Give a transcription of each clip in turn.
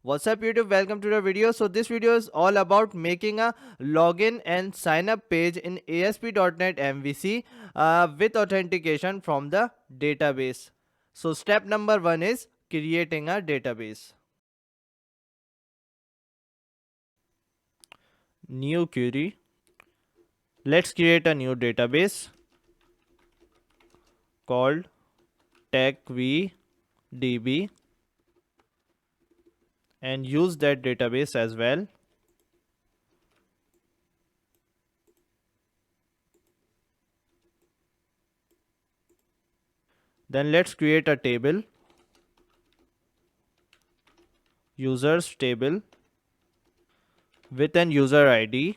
What's up YouTube, welcome to the video. So this video is all about making a login and sign up page in ASP.NET MVC with authentication from the database. So step number 1 is creating a database. New query. Let's create a new database called TechVDB and use that database as well. Then let's create a table, users table with an user ID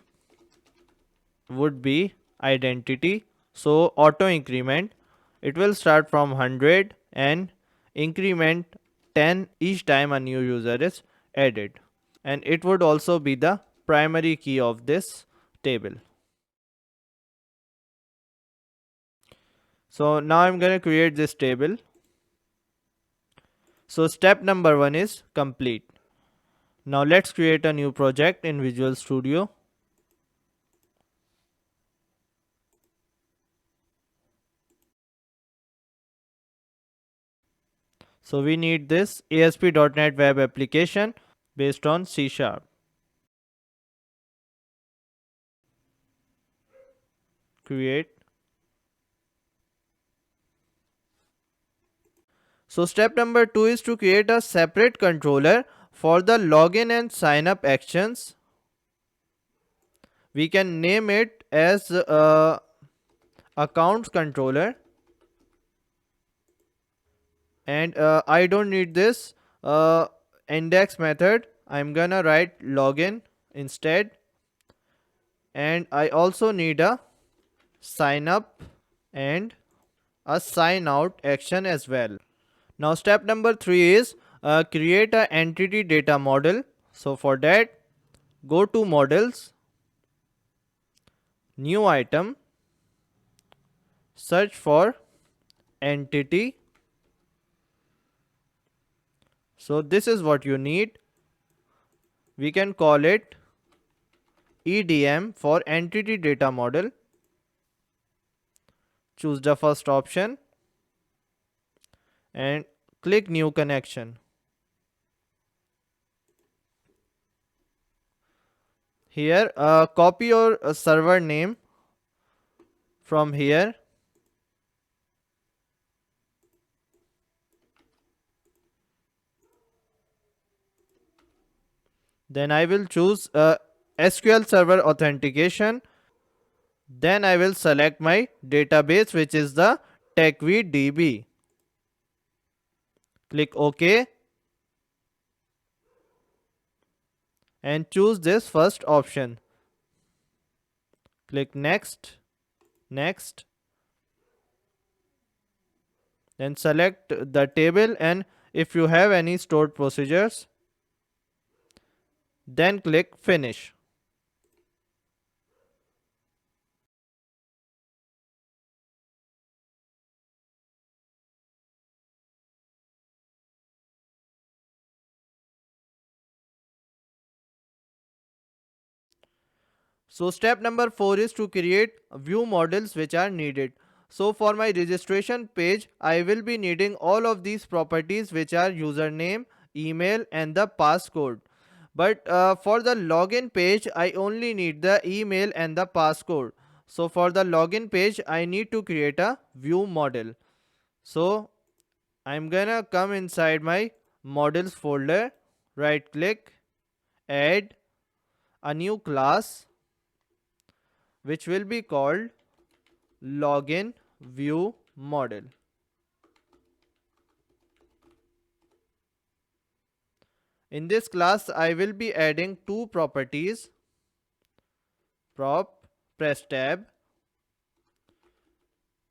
would be identity. So auto increment, it will start from 100 and increment 10 each time a new user is added, and it would also be the primary key of this table. So now I'm going to create this table. So step number 1 is complete. Now let's create a new project in Visual Studio. So we need this ASP.NET Web application based on C#. Create. So step number 2 is to create a separate controller for the login and sign up actions. We can name it as accounts controller, and I don't need this index method. I'm gonna write login instead, and I also need a sign up and a sign out action as well. Now step number 3 is create a entity data model. So for that, go to models, new item, search for entity. So this is what you need. We can call it EDM for entity data model. Choose the first option and click new connection. Here copy your server name from here. Then I will choose SQL Server Authentication. Then I will select my database, which is the TechVDB. Click OK and choose this first option. Click next, next. Then select the table, and if you have any stored procedures, then click finish. So step number 4 is to create view models which are needed. So for my registration page, I will be needing all of these properties, which are username, email and the passcode. But for the login page, I only need the email and the passcode. So for the login page, I need to create a view model. So I'm gonna come inside my models folder, right click, add a new class which will be called login view model. In this class, I will be adding two properties: prop, press tab,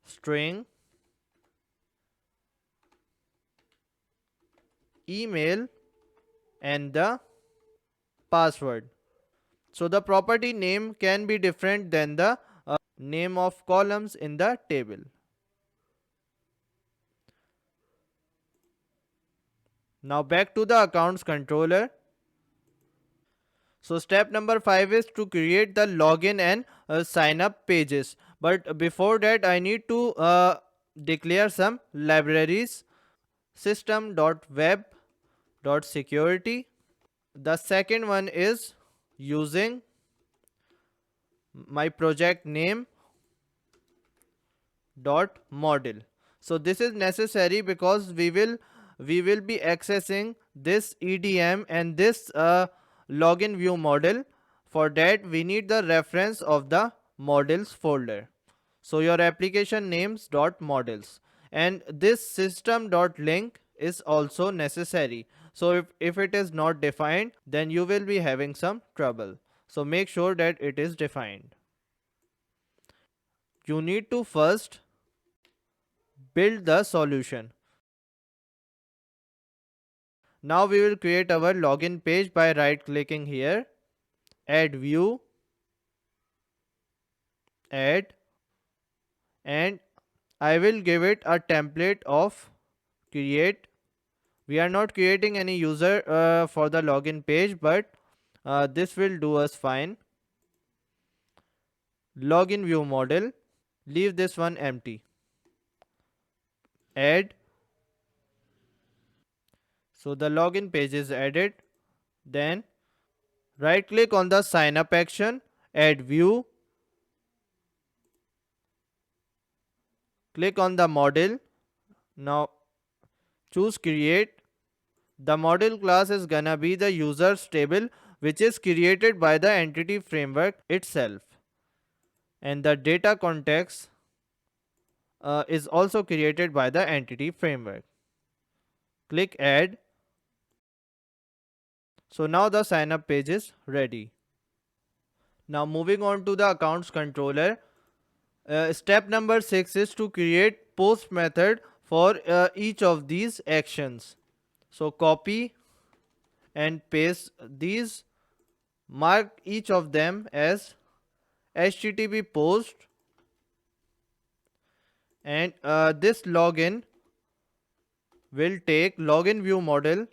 string, email and the password. So the property name can be different than the name of columns in the table. Now back to the accounts controller. So step number 5 is to create the login and sign up pages. But before that, I need to declare some libraries. System.web.security. The second one is using my project name dot model. So this is necessary because we will be accessing this EDM and this login view model. For that we need the reference of the models folder. So your application names dot models, and this system dot link is also necessary. So if it is not defined, then you will be having some trouble. So make sure that it is defined. You need to first build the solution. Now we will create our login page by right clicking here, add view, add, and I will give it a template of create. We are not creating any user for the login page, but this will do us fine. Login view model, leave this one empty. Add. So the login page is added. Then right click on the sign up action, add view, click on the model. Now choose create. The model class is gonna be the users table, which is created by the entity framework itself, and the data context is also created by the entity framework. Click add. So now the sign up page is ready. Now moving on to the accounts controller. Step number 6 is to create post method for each of these actions. So copy and paste these, mark each of them as HTTP post, and this login will take login view model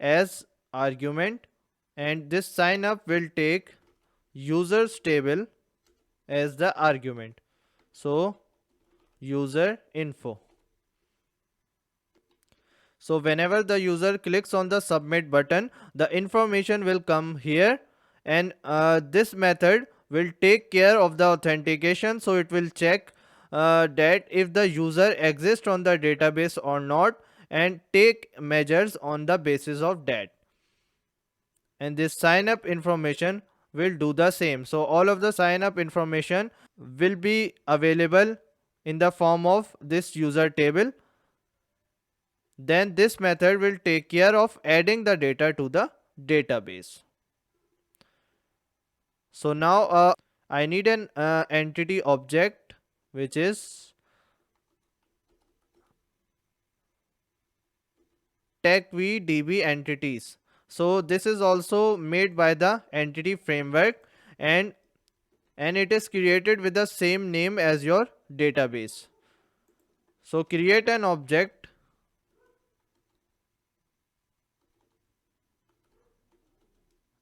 as argument, and this sign up will take users table as the argument. So user info. So whenever the user clicks on the submit button, the information will come here, and this method will take care of the authentication. So it will check that if the user exists on the database or not, and take measures on the basis of that. And this sign up information will do the same. So all of the sign up information will be available in the form of this user table. Then this method will take care of adding the data to the database. So now I need an entity object, which is TechVDB entities. So this is also made by the entity framework, and it is created with the same name as your database. So create an object.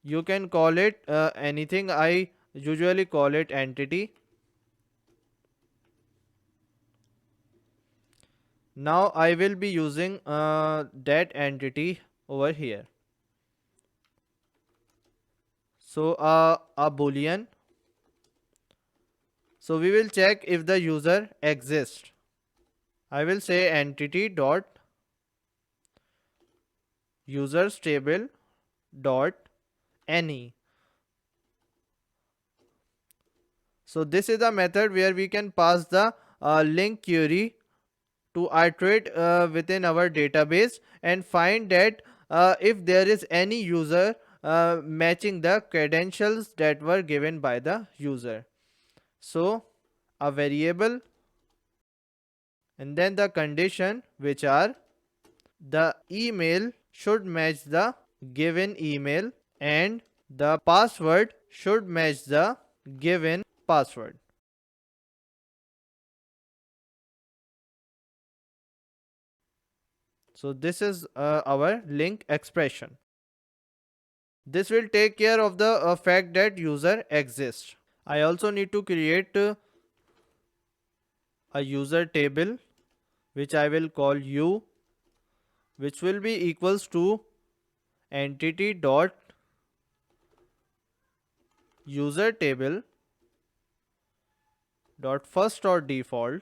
You can call it anything. I usually call it entity. Now I will be using that entity over here. So a boolean. So we will check if the user exists. I will say entity dot users table dot any. So this is the method where we can pass the link query to iterate within our database and find that if there is any user matching the credentials that were given by the user. So a variable, and then the condition, which are the email should match the given email, and the password should match the given password. So this is our link expression. This will take care of the fact that user exists. I also need to create a user table which I will call u, which will be equals to entity dot user table dot first or default.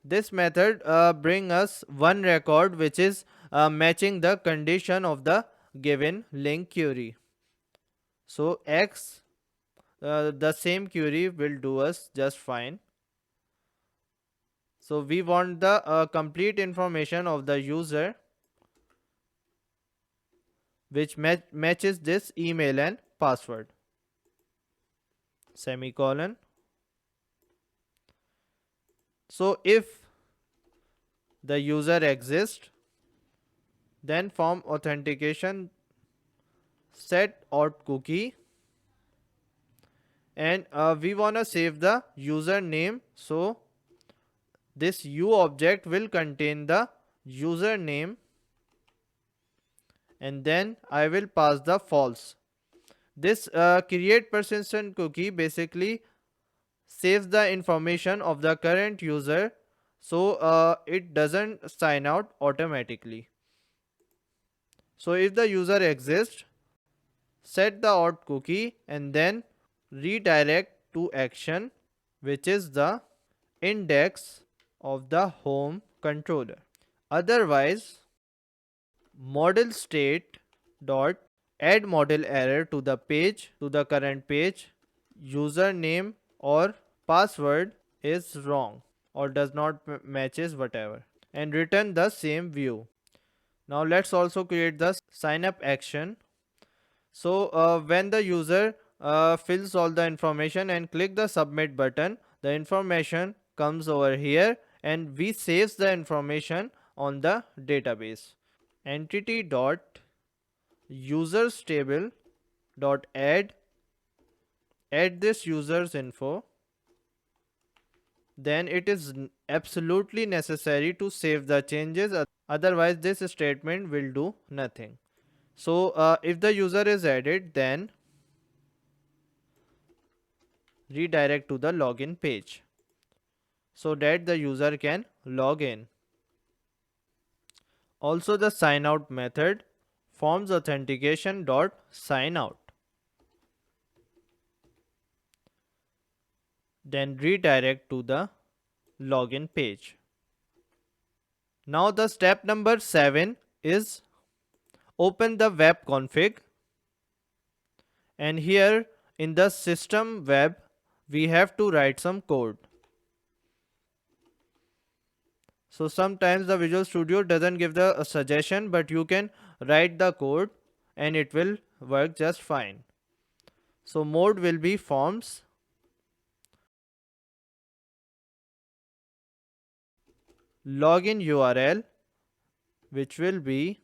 This method bring us one record which is matching the condition of the given link query. So X, the same query will do us just fine. So we want the complete information of the user which matches this email and password. Semicolon. So if the user exists, then from authentication set auth cookie, and we want to save the username. So this u object will contain the username, and then I will pass the false. This create persistent cookie basically saves the information of the current user, so it doesn't sign out automatically. So if the user exists, set the auth cookie and then redirect to action, which is the index of the home controller. Otherwise, model state dot add model error to the page, to the current page, username or password is wrong or does not matches whatever, and return the same view. Now let's also create the sign up action. So when the user fills all the information and click the submit button, the information comes over here and we saves the information on the database. Entity dot users table dot add this users info. Then it is absolutely necessary to save the changes, otherwise this statement will do nothing. So if the user is added, then redirect to the login page so that the user can log in. Also the sign out method forms authentication dot sign out. Then redirect to the login page. Now the step number 7 is open the web config, and here in the system web we have to write some code. So sometimes the Visual Studio doesn't give the suggestion, but you can write the code and it will work just fine. So mode will be forms, login URL which will be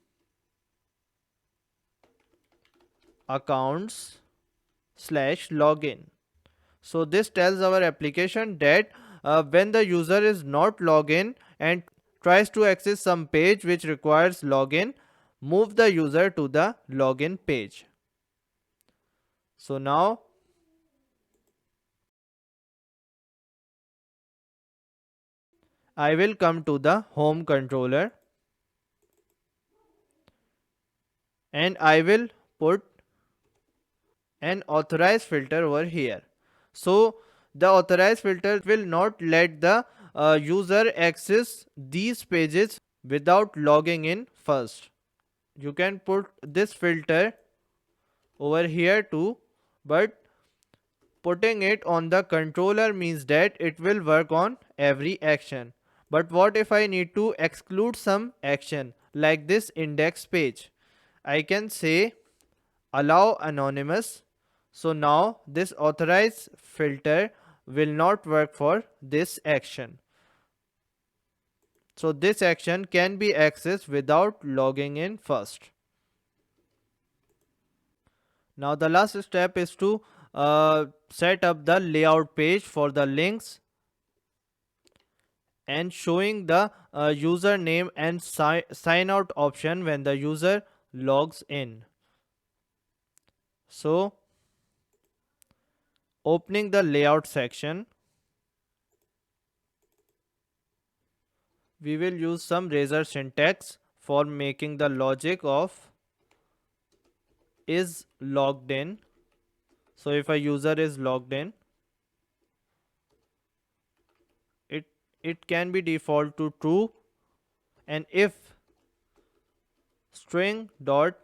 accounts/login. So this tells our application that when the user is not logged in and tries to access some page which requires login, move the user to the login page. So now I will come to the home controller and I will put an authorize filter over here. So the authorize filter will not let the user access these pages without logging in first. You can put this filter over here too, but putting it on the controller means that it will work on every action. But what if I need to exclude some action like this index page? I can say allow anonymous. So now this authorize filter will not work for this action. So this action can be accessed without logging in first. Now the last step is to set up the layout page for the links and showing the username and sign out option when the user logs in. So opening the layout section, we will use some Razor syntax for making the logic of is logged in. So if a user is logged in, it can be default to true, and if string dot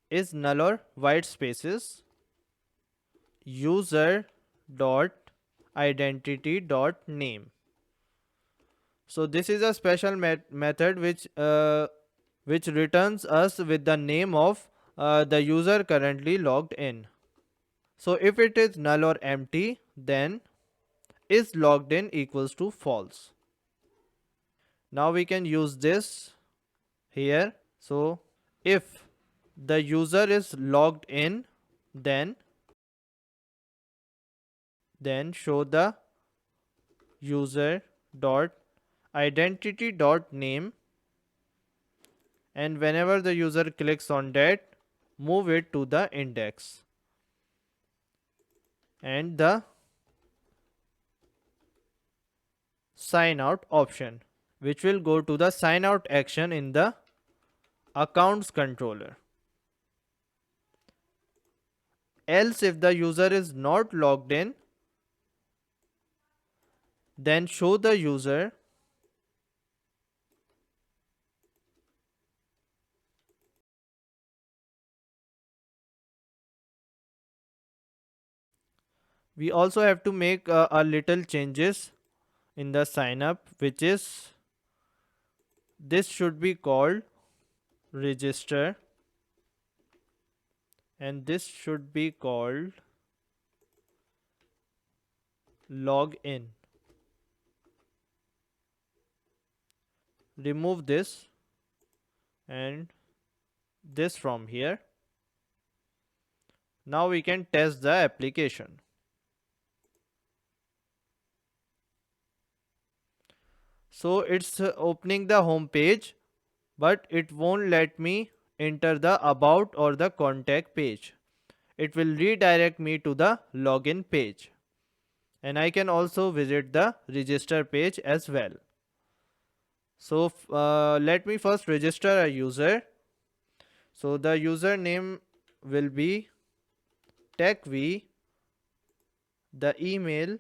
is null or white spaces, user dot identity dot name. So this is a special method which returns us with the name of the user currently logged in. So if it is null or empty, then is logged in equals to false. Now we can use this here. So if the user is logged in, then show the user dot identity dot name, and whenever the user clicks on that, move it to the index, and the sign out option, which will go to the sign out action in the accounts controller. Else if the user is not logged in, then show the user we also have to make a little changes in the sign up, which is this should be called register and this should be called login. Remove this and this from here. Now we can test the application. So it's opening the home page, but it won't let me enter the about or the contact page. It will redirect me to the login page, and I can also visit the register page as well. So let me first register a user. So the username will be techv, the email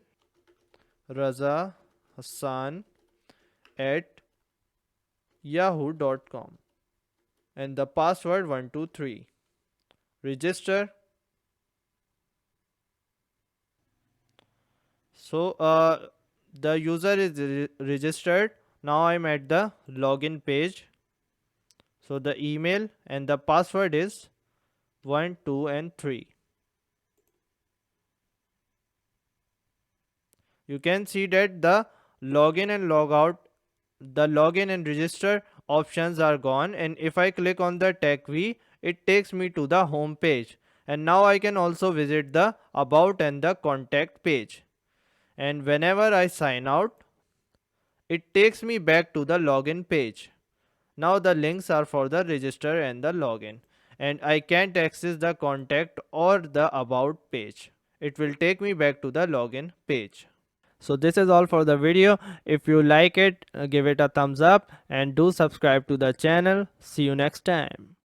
Raza Hassan at yahoo.com, and the password 123. Register. So the user is registered. Now I'm at the login page. So the email and the password is 1, 2 and 3. You can see that the login and logout, the login and register options are gone, and if I click on the TechV, it takes me to the home page, and now I can also visit the about and the contact page, and whenever I sign out, it takes me back to the login page. Now the links are for the register and the login, and I can't access the contact or the about page. It will take me back to the login page. So this is all for the video. If you like it, give it a thumbs up and do subscribe to the channel. See you next time.